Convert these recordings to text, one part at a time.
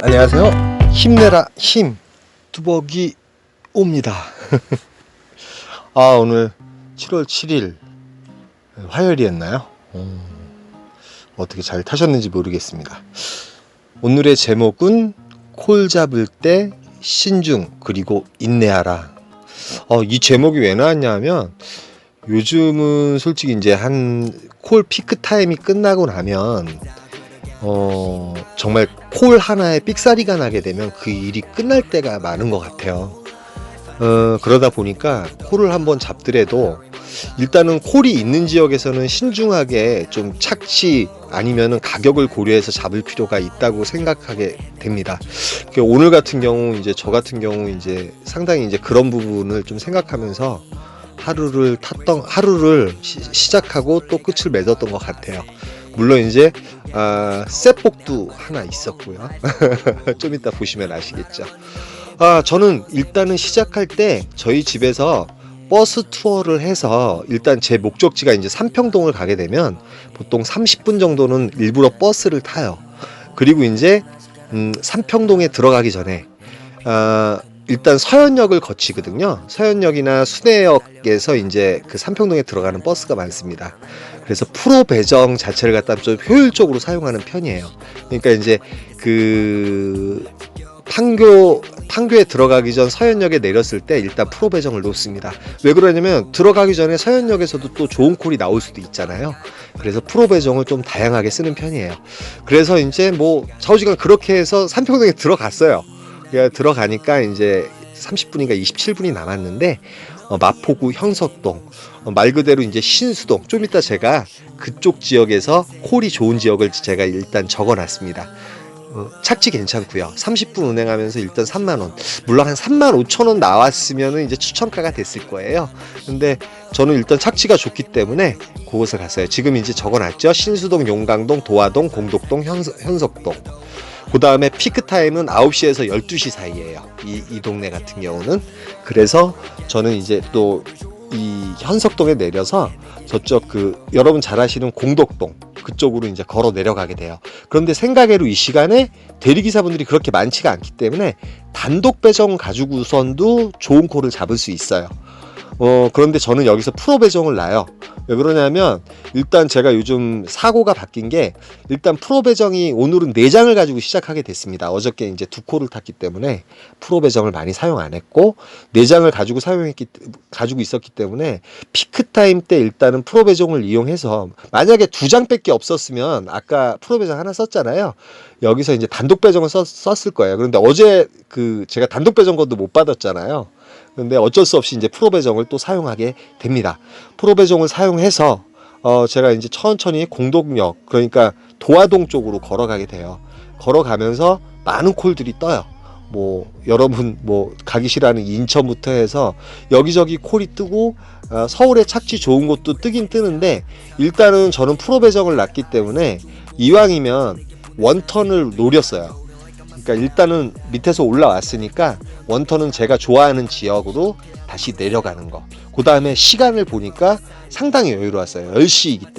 안녕하세요. 힘내라 힘 뚜벅이 옵니다. 오늘 7월 7일 화요일이었나요? 어떻게 잘 타셨는지 모르겠습니다. 오늘의 제목은 콜 잡을 때 신중 그리고 인내하라. 이 제목이 왜 나왔냐면 요즘은 솔직히 이제 한 콜 피크 타임이 끝나고 나면 정말 콜 하나에 삑사리가 나게 되면 그 일이 끝날 때가 많은 것 같아요. 그러다 보니까 콜을 한번 잡더라도 일단은 콜이 있는 지역에서는 신중하게 좀 착지 아니면은 가격을 고려해서 잡을 필요가 있다고 생각하게 됩니다. 오늘 같은 경우 이제 저 같은 경우 이제 상당히 이제 그런 부분을 좀 생각하면서 하루를 시작하고 또 끝을 맺었던 것 같아요. 물론 이제 셋복도 하나 있었고요. 좀 이따 보시면 아시겠죠. 저는 일단은 시작할 때 저희 집에서 버스 투어를 해서 일단 제 목적지가 이제 삼평동을 가게 되면 보통 30분 정도는 일부러 버스를 타요. 그리고 이제 삼평동에 들어가기 전에 일단 서현역을 거치거든요. 서현역이나 수내역에서 이제 그 삼평동에 들어가는 버스가 많습니다. 그래서 프로 배정 자체를 갖다 좀 효율적으로 사용하는 편이에요. 그러니까 이제 그 판교에 들어가기 전 서현역에 내렸을 때 일단 프로 배정을 놓습니다. 왜 그러냐면 들어가기 전에 서현역에서도 또 좋은 콜이 나올 수도 있잖아요. 그래서 프로 배정을 좀 다양하게 쓰는 편이에요. 그래서 이제 뭐 좌우지간 그렇게 해서 삼평동에 들어갔어요. 들어가니까 이제 30분인가 27분이 남았는데 마포구 현석동 말 그대로 이제 신수동 좀 이따 제가 그쪽 지역에서 콜이 좋은 지역을 제가 일단 적어놨습니다. 착지 괜찮고요. 30분 운행하면서 일단 3만원 물론 한 35,000원 나왔으면 이제 추천가가 됐을 거예요. 근데 저는 일단 착지가 좋기 때문에 그곳을 갔어요. 지금 이제 적어놨죠. 신수동, 용강동, 도화동, 공덕동, 현석동. 그 다음에 피크타임은 9시에서 12시 사이에요. 이 동네 같은 경우는. 그래서 저는 이제 또 이 현석동에 내려서 저쪽 여러분 잘 아시는 공덕동 그쪽으로 이제 걸어 내려가게 돼요. 그런데 생각외로 이 시간에 대리기사분들이 그렇게 많지가 않기 때문에 단독 배정 가지고선도 좋은 콜을 잡을 수 있어요. 그런데 저는 여기서 프로 배정을 놔요. 왜 그러냐면 일단 제가 요즘 사고가 바뀐 게 일단 프로 배정이 오늘은 4장을 가지고 시작하게 됐습니다. 어저께 이제 2콜을 탔기 때문에 프로 배정을 많이 사용 안 했고 4장을 가지고 있었기 때문에 피크 타임 때 일단은 프로 배정을 이용해서 만약에 2장밖에 없었으면 아까 프로 배정 하나 썼잖아요. 여기서 이제 단독 배정을 썼을 거예요. 그런데 어제 제가 단독 배정 것도 못 받았잖아요. 근데 어쩔 수 없이 이제 프로 배정을 또 사용하게 됩니다. 프로 배정을 사용해서 제가 이제 천천히 공덕역 그러니까 도화동 쪽으로 걸어가게 돼요. 걸어가면서 많은 콜들이 떠요. 뭐 여러분 뭐 가기 싫어하는 인천부터 해서 여기저기 콜이 뜨고 서울에 착지 좋은 곳도 뜨긴 뜨는데 일단은 저는 프로 배정을 놨기 때문에 이왕이면 원턴을 노렸어요. 그러니까 일단은 밑에서 올라왔으니까 원턴은 제가 좋아하는 지역으로 다시 내려가는 거. 그 다음에 시간을 보니까 상당히 여유로웠어요. 10시이기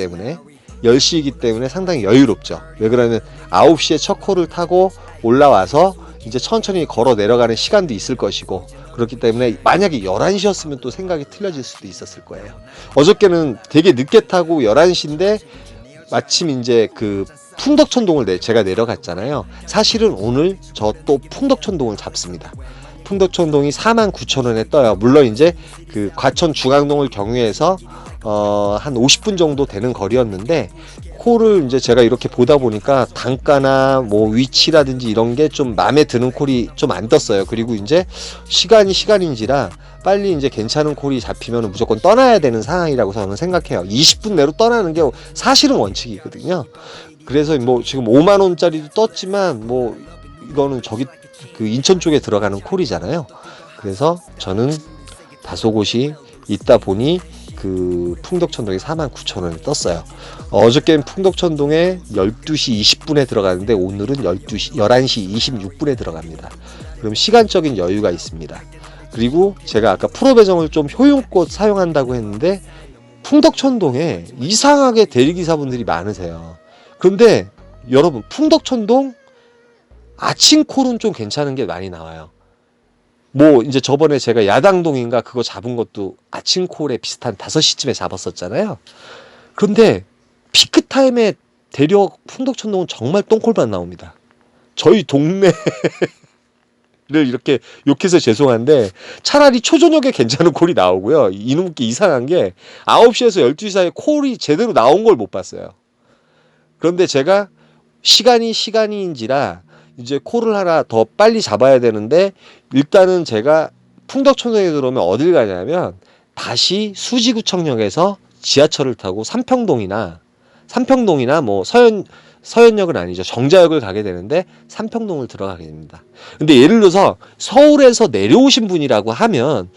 때문에 상당히 여유롭죠. 왜 그러냐면 9시에 첫 콜을 타고 올라와서 이제 천천히 걸어 내려가는 시간도 있을 것이고 그렇기 때문에 만약에 11시였으면 또 생각이 틀려질 수도 있었을 거예요. 어저께는 되게 늦게 타고 11시인데 마침 이제 풍덕천동을 제가 내려갔잖아요. 사실은 오늘 저 또 풍덕천동을 잡습니다. 풍덕천동이 49,000원에 떠요. 물론 이제 과천 중앙동을 경유해서 한 50분 정도 되는 거리였는데 콜을 이제 제가 이렇게 보다 보니까 단가나 뭐 위치라든지 이런 게 좀 마음에 드는 콜이 좀 안 떴어요. 그리고 이제 시간인지라 빨리 이제 괜찮은 콜이 잡히면 무조건 떠나야 되는 상황이라고 저는 생각해요. 20분 내로 떠나는 게 사실은 원칙이거든요. 그래서 뭐 지금 5만 원짜리도 떴지만 뭐 이거는 저기 인천 쪽에 들어가는 콜이잖아요. 그래서 저는 다소 곳이 있다 보니 풍덕천동에 49,000원에 떴어요. 어저께는 풍덕천동에 12시 20분에 들어가는데 오늘은 11시 26분에 들어갑니다. 그럼 시간적인 여유가 있습니다. 그리고 제가 아까 프로 배정을 좀 효용껏 사용한다고 했는데 풍덕천동에 이상하게 대리기사분들이 많으세요. 그런데 여러분 풍덕천동 아침 콜은 좀 괜찮은 게 많이 나와요. 뭐 이제 저번에 제가 야당동인가 그거 잡은 것도 아침 콜에 비슷한 5시쯤에 잡았었잖아요. 그런데 피크 타임에 대력 풍덕천동은 정말 똥콜만 나옵니다. 저희 동네를 이렇게 욕해서 죄송한데 차라리 초저녁에 괜찮은 콜이 나오고요. 이놈께 이상한 게 9시에서 12시 사이에 콜이 제대로 나온 걸 못 봤어요. 그런데 제가 시간인지라 이제 콜을 하나 더 빨리 잡아야 되는데 일단은 제가 풍덕천동에 들어오면 어딜 가냐면 다시 수지구청역에서 지하철을 타고 삼평동이나 뭐 서현역은 아니죠. 정자역을 가게 되는데 삼평동을 들어가게 됩니다. 근데 예를 들어서 서울에서 내려오신 분이라고 하면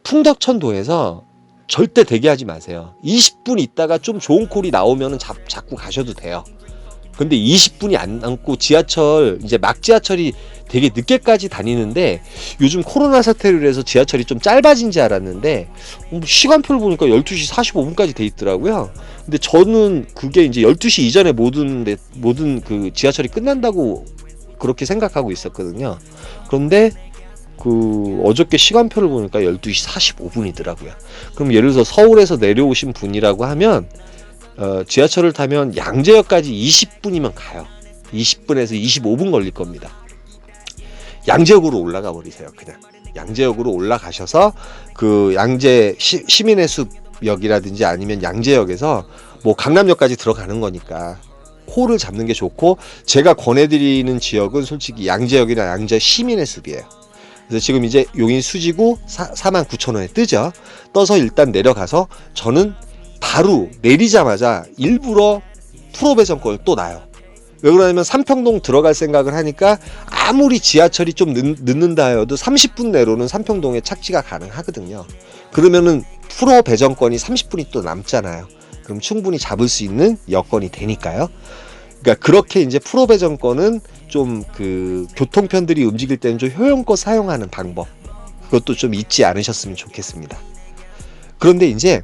풍덕천동에서 절대 대기하지 마세요. 20분 있다가 좀 좋은 콜이 나오면 자꾸 가셔도 돼요. 근데 20분이 안 남고 지하철 이제 막 지하철이 되게 늦게까지 다니는데 요즘 코로나 사태로 해서 지하철이 좀 짧아진 줄 알았는데 시간표를 보니까 12시 45분까지 돼 있더라고요. 근데 저는 그게 이제 12시 이전에 모든 그 지하철이 끝난다고 그렇게 생각하고 있었거든요. 그런데 그 어저께 시간표를 보니까 12시 45분이더라고요. 그럼 예를 들어서 서울에서 내려오신 분이라고 하면 지하철을 타면 양재역까지 20분이면 가요. 20분에서 25분 걸릴 겁니다. 양재역으로 올라가 버리세요. 그냥 양재역으로 올라가셔서 그 양재 시민의 숲역이라든지 아니면 양재역에서 뭐 강남역까지 들어가는 거니까 콜을 잡는 게 좋고, 제가 권해드리는 지역은 솔직히 양재역이나 양재 시민의 숲이에요. 그래서 지금 이제 용인 수지구 49,000원에 뜨죠. 떠서 일단 내려가서 저는 바로 내리자마자 일부러 프로 배정권을 또 놔요. 왜 그러냐면 삼평동 들어갈 생각을 하니까 아무리 지하철이 좀 늦는다 해도 30분 내로는 삼평동에 착지가 가능하거든요. 그러면은 프로 배정권이 30분이 또 남잖아요. 그럼 충분히 잡을 수 있는 여건이 되니까요. 그러니까 그렇게 이제 프로 배정권은 좀 그 교통편들이 움직일 때는 좀 효용껏 사용하는 방법, 그것도 좀 잊지 않으셨으면 좋겠습니다. 그런데 이제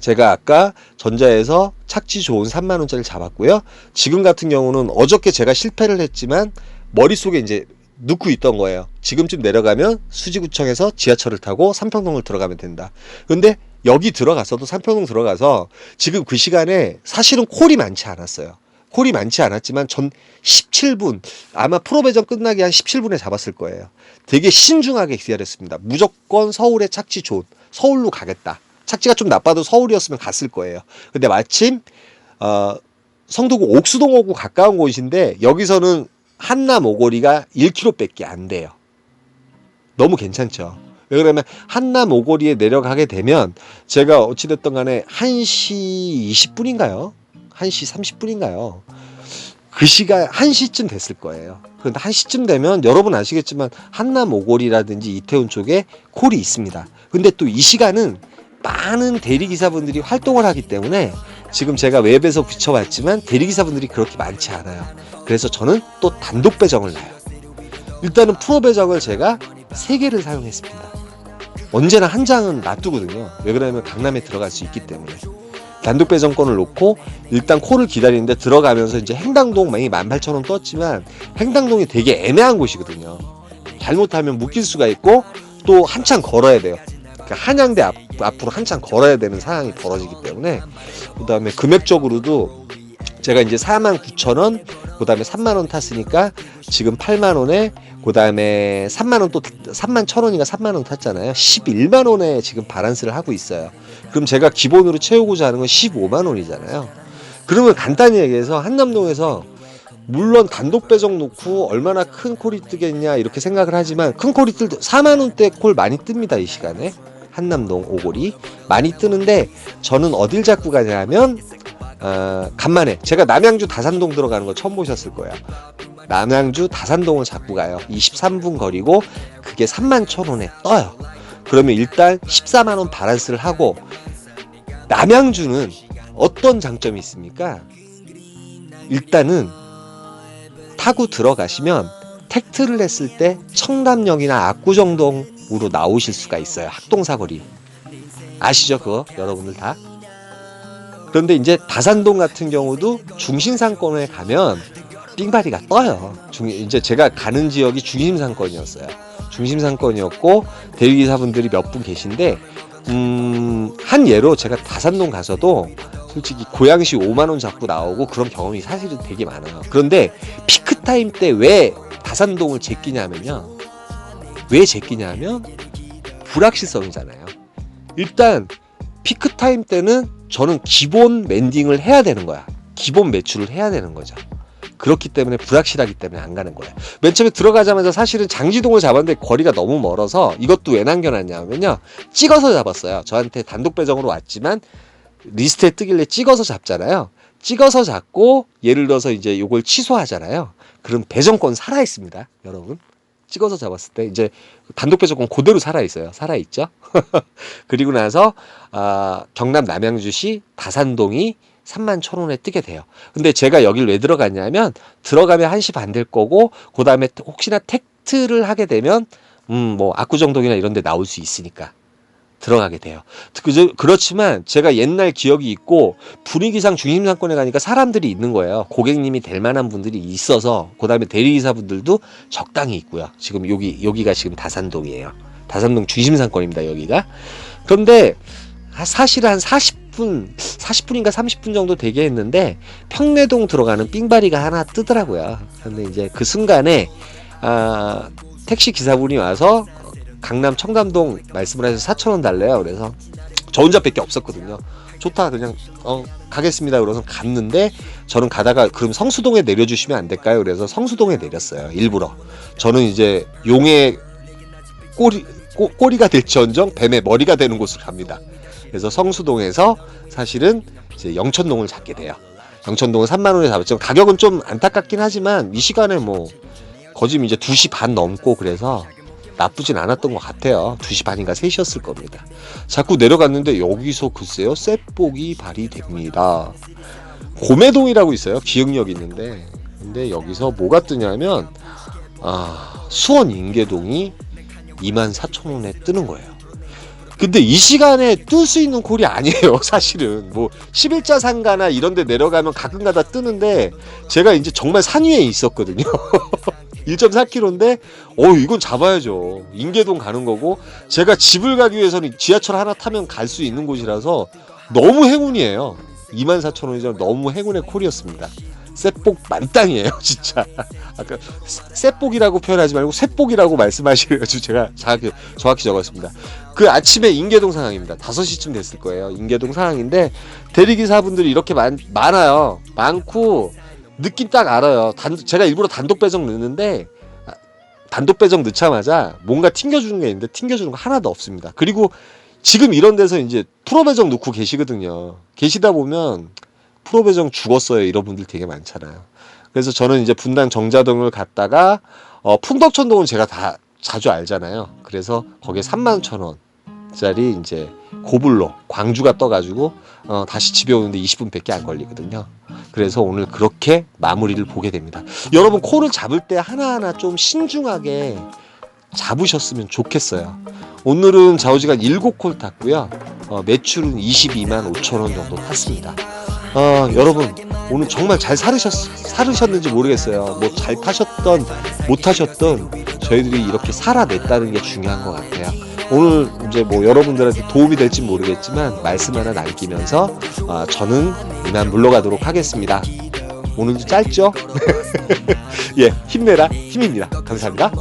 제가 아까 전자에서 착지 좋은 3만원짜리를 잡았고요. 지금 같은 경우는 어저께 제가 실패를 했지만 머릿속에 이제 넣고 있던 거예요. 지금쯤 내려가면 수지구청에서 지하철을 타고 삼평동을 들어가면 된다. 근데 여기 들어가서도 삼평동 들어가서 지금 그 시간에 사실은 콜이 많지 않았어요. 콜이 많지 않았지만 전 17분, 아마 프로 배정 끝나기 한 17분에 잡았을 거예요. 되게 신중하게 기다렸습니다. 무조건 서울에 착지 좋은, 서울로 가겠다. 착지가 좀 나빠도 서울이었으면 갔을 거예요. 근데 마침 성도구 옥수동 오고 가까운 곳인데 여기서는 한남 오거리가 1km밖에 안 돼요. 너무 괜찮죠. 왜 그러면 한남 오거리에 내려가게 되면 제가 어찌됐든 간에 1시 20분인가요? 1시 30분인가요? 그 시간 1시쯤 됐을 거예요. 그런데 1시쯤 되면 여러분 아시겠지만 한남 오거리라든지 이태원 쪽에 콜이 있습니다. 근데 또 이 시간은 많은 대리기사분들이 활동을 하기 때문에 지금 제가 웹에서 비춰봤지만 대리기사분들이 그렇게 많지 않아요. 그래서 저는 또 단독 배정을 놔요. 일단은 프로 배정을 제가 3개를 사용했습니다. 언제나 한 장은 놔두거든요. 왜 그러냐면 강남에 들어갈 수 있기 때문에. 단독 배정권을 놓고 일단 콜을 기다리는데 들어가면서 이제 행당동 많이 18,000원 떴지만 행당동이 되게 애매한 곳이거든요. 잘못하면 묶일 수가 있고 또 한참 걸어야 돼요. 그러니까 한양대 앞으로 한참 걸어야 되는 상황이 벌어지기 때문에, 그 다음에 금액적으로도 제가 이제 49,000원, 그 다음에 3만원 탔으니까 지금 8만원에, 그 다음에 3만원 또 31,000원인가 3만원 탔잖아요. 11만원에 지금 바란스를 하고 있어요. 그럼 제가 기본으로 채우고자 하는 건 15만원이잖아요. 그러면 간단히 얘기해서 한남동에서 물론 단독 배정 놓고 얼마나 큰 콜이 뜨겠냐 이렇게 생각을 하지만 큰 콜이 뜰 때 4만원대 콜 많이 뜹니다. 이 시간에 한남동 오거리 많이 뜨는데 저는 어딜 잡고 가냐면 간만에 제가 남양주 다산동 들어가는 거 처음 보셨을 거예요. 남양주 다산동을 잡고 가요. 23분 거리고 그게 31,000원에 떠요. 그러면 일단 14만원 바란스를 하고, 남양주는 어떤 장점이 있습니까? 일단은 타고 들어가시면 택트를 했을 때 청담역이나 압구정동으로 나오실 수가 있어요. 학동사거리 아시죠? 그거 여러분들 다. 그런데 이제 다산동 같은 경우도 중심상권에 가면 삥바리가 떠요. 이제 제가 가는 지역이 중심상권이었어요. 중심상권이었고 대리기사분들이 몇 분 계신데 한 예로 제가 다산동 가서도 솔직히 고양시 5만 원 잡고 나오고 그런 경험이 사실은 되게 많아요. 그런데 피크 타임 때 왜 다산동을 제끼냐면요. 왜 제끼냐면 불확실성이잖아요. 일단 피크 타임 때는 저는 기본 랜딩을 해야 되는 거야. 기본 매출을 해야 되는 거죠. 그렇기 때문에 불확실하기 때문에 안 가는 거예요. 맨 처음에 들어가자마자 사실은 장지동을 잡았는데 거리가 너무 멀어서 이것도 왜 남겨놨냐면요. 찍어서 잡았어요. 저한테 단독 배정으로 왔지만 리스트에 뜨길래 찍어서 잡잖아요. 찍어서 잡고 예를 들어서 이제 요걸 취소하잖아요. 그럼 배정권 살아있습니다. 여러분. 찍어서 잡았을 때 이제 단독 배정권 그대로 살아있어요. 살아있죠. 그리고 나서 경남 남양주시 다산동이 31,000원에 뜨게 돼요. 근데 제가 여길 왜 들어갔냐면 들어가면 1시 반 될 거고 그 다음에 혹시나 택트를 하게 되면 뭐 압구정동이나 이런 데 나올 수 있으니까 들어가게 돼요. 그렇지만 제가 옛날 기억이 있고 분위기상 중심상권에 가니까 사람들이 있는 거예요. 고객님이 될 만한 분들이 있어서 그 다음에 대리기사분들도 적당히 있고요. 지금 여기가 지금 다산동이에요. 다산동 중심상권입니다. 여기가. 그런데 사실 한 40분인가 30분 정도 되게 했는데 평내동 들어가는 삥바리가 하나 뜨더라고요. 근데 이제 그 순간에 택시 기사분이 와서 강남 청담동 말씀을 해서 4,000원 달래요. 그래서 저 혼자밖에 없었거든요. 좋다 그냥 가겠습니다. 그래서 갔는데 저는 가다가 그럼 성수동에 내려주시면 안 될까요? 그래서 성수동에 내렸어요. 일부러. 저는 이제 용의 꼬리가 될지언정 뱀의 머리가 되는 곳을 갑니다. 그래서 성수동에서 사실은 이제 영천동을 잡게 돼요. 영천동을 3만 원에 잡았죠. 가격은 좀 안타깝긴 하지만 이 시간에 뭐 거짓 이제 2시 반 넘고 그래서 나쁘진 않았던 것 같아요. 2시 반인가 3시였을 겁니다. 자꾸 내려갔는데 여기서 글쎄요 셋복이 발휘됩니다. 고매동이라고 있어요. 기흥역 있는데 근데 여기서 뭐가 뜨냐면 수원 인계동이 24,000원에 뜨는 거예요. 근데 이 시간에 뜰 수 있는 콜이 아니에요. 사실은 뭐 11자 상가나 이런 데 내려가면 가끔가다 뜨는데 제가 이제 정말 산 위에 있었거든요. 1.4km인데 이건 잡아야죠. 인계동 가는 거고 제가 집을 가기 위해서는 지하철 하나 타면 갈 수 있는 곳이라서 너무 행운이에요. 24,000원이죠. 너무 행운의 콜이었습니다. 셋복 만땅이에요. 진짜. 아까 셋복이라고 표현하지 말고 셋복이라고 말씀하시려고 제가 정확히 적었습니다. 그 아침에 인계동 상황입니다. 5시쯤 됐을 거예요. 인계동 상황인데 대리기사분들이 이렇게 많아요. 많고 느낌 딱 알아요. 제가 일부러 단독 배정 넣는데 단독 배정 넣자마자 뭔가 튕겨주는 게 있는데 튕겨주는 거 하나도 없습니다. 그리고 지금 이런 데서 이제 프로 배정 넣고 계시거든요. 계시다 보면 프로 배정 죽었어요. 이런 분들 되게 많잖아요. 그래서 저는 이제 분당 정자동을 갔다가 풍덕천동은 제가 다 자주 알잖아요. 그래서 거기에 31,000원짜리 이제 고블로 광주가 떠가지고 다시 집에 오는데 20분밖에 안 걸리거든요. 그래서 오늘 그렇게 마무리를 보게 됩니다. 여러분 콜을 잡을 때 하나하나 좀 신중하게 잡으셨으면 좋겠어요. 오늘은 좌우지간 7콜 탔고요. 매출은 22만 5천 원 정도 탔습니다. 여러분 오늘 정말 잘 사르셨는지 모르겠어요. 뭐 잘 타셨던 못 타셨던 저희들이 이렇게 살아냈다는 게 중요한 것 같아요. 오늘 이제 뭐 여러분들한테 도움이 될지 모르겠지만 말씀 하나 남기면서 저는 이만 물러가도록 하겠습니다. 오늘도 짧죠? 예, 힘내라 힘입니다. 감사합니다.